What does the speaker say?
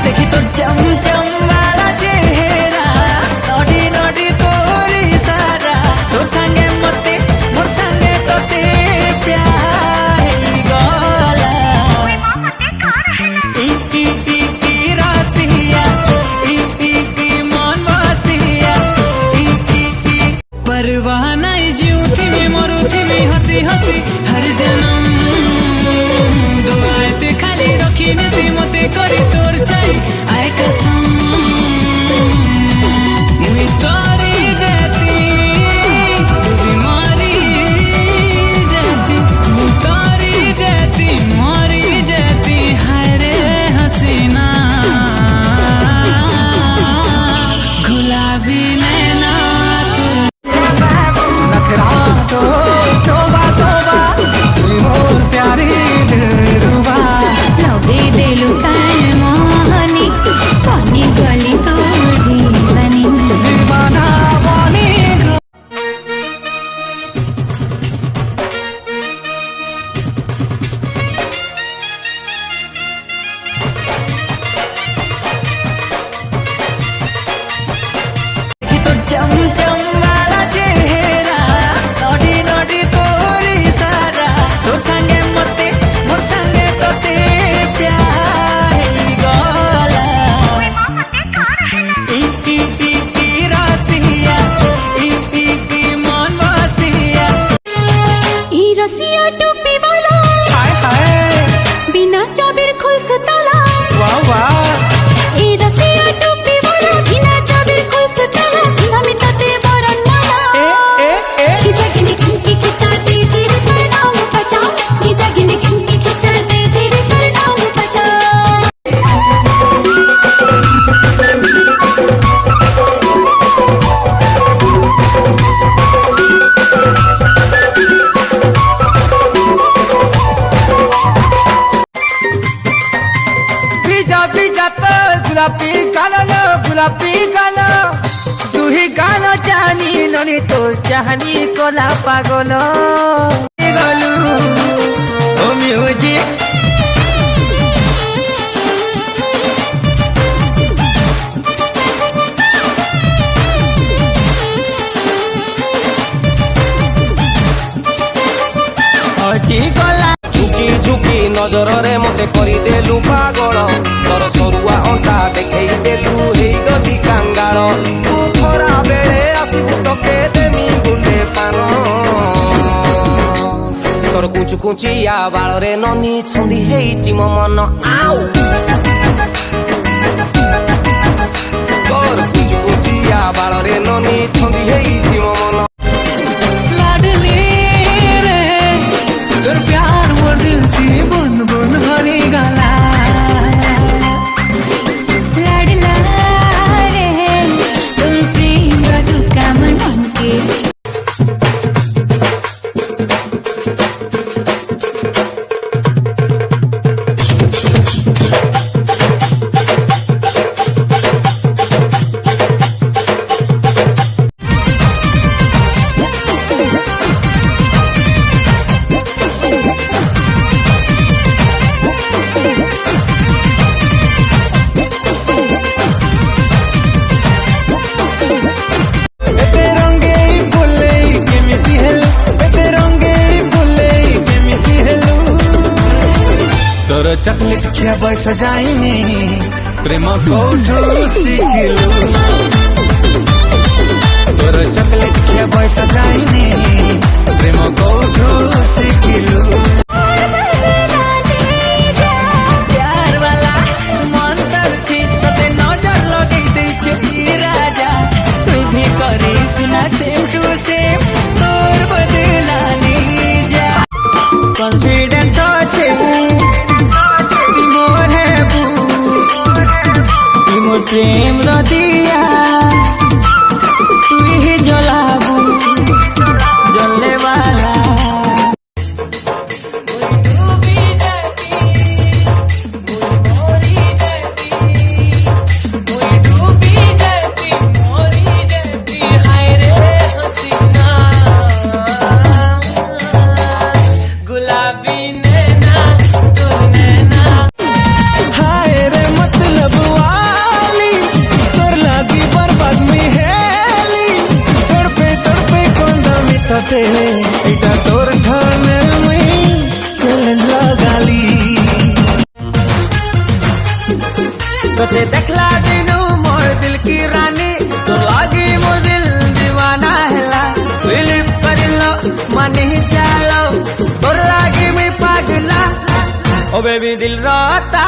देखी तो चमचम वाला चेहरा नडी नडी तोरी सारा तोर संगे मते मोर संगे तोते प्यार गला ई रासिया ई मन वासिया ई परवाह नहीं जीउथी में मरुथी में हंसी हंसी हर जन्म दुआते खाली रखी नीति मते करी तोर छाई आए कसम मुई तोरी जाती तू भी मारी जाती मुई तोरी जाती मारी जाती हाय रे हसीना गुलाबी नैना नखरा तो तोबा तोबा तुई मोर प्यारी दिलरुबा लगे देलु काय मोहनी पानी गली तोड़ दीवानी दीवाना वाली तो चमचम वाला चेहरा नडी नडी तोरी सारा तोर संगे मते मोर संगे तोते प्यार गला ई रासिया ई मन वासिया ई रसिया टोपी वाला हाय हाय बिना चाबिर खुल सुतला वाह वाह ई रसिया टोपी वाला बिना चाबिर खुल सुतला हम तते बरन माला की जगनी किनकी खिता दे तेरे परिणाम पता की जगनी किनकी खिता दे तेरे परिणाम पता बीजा बीजा तो गुलाबी गालो दुही गालो जानी ननी तो चाहनी कोला पागलो गलू ओ म्यूजिक अजी गला ঝুঁকি ঝুঁকি নজରରେ মতে କରିଦେଲୁ ପାଗଳ ତୋର ସରୁଆ ଅଣ୍ଟା ଦେଖେଇ ଦେଲୁ ହେଇଗଲି କାଙ୍ଗାଳ ତୁ ଖରା ବେଳେ ଆସିବୁ ତକେ ଦେମି ବୁଲେ ପାନ ତୋର କୁଞ୍ଚୁ କୁଞ୍ଚିଆ ବାଳରେ ନନି ଛନ୍ଦି ହେଇଛି ମୋ ମନ ଆଉ ତୋର କୁଞ୍ଚୁ କୁଞ୍ଚିଆ ବାଳରେ ନନି ଛନ୍ଦି ହେଇଛି ମୋ ମନ लाडली रे तोर प्यार मोर दिल की बुन बुन हरी गला लाडला रे तुम प्रेम का दुका मन के तोर चॉकलेट खिया बस जाइनी प्रेम कोठो सिखलु तोर चॉकलेट खिया बस जाइनी प्रेम कोठो सिखलु प्यार वाला मन तरफी तते नजर लगई दै छै राजा तू भी करे सुना सेम टू सेम तोर बदला नी जा कॉन्फिडेंस আছে प्रेम रदिया तू ही जलाबू जलने वाला गुलाबी नैना हाय रे मतलब मानी चालो तोर लागी मैं पागला ओ बेबी दिल रोता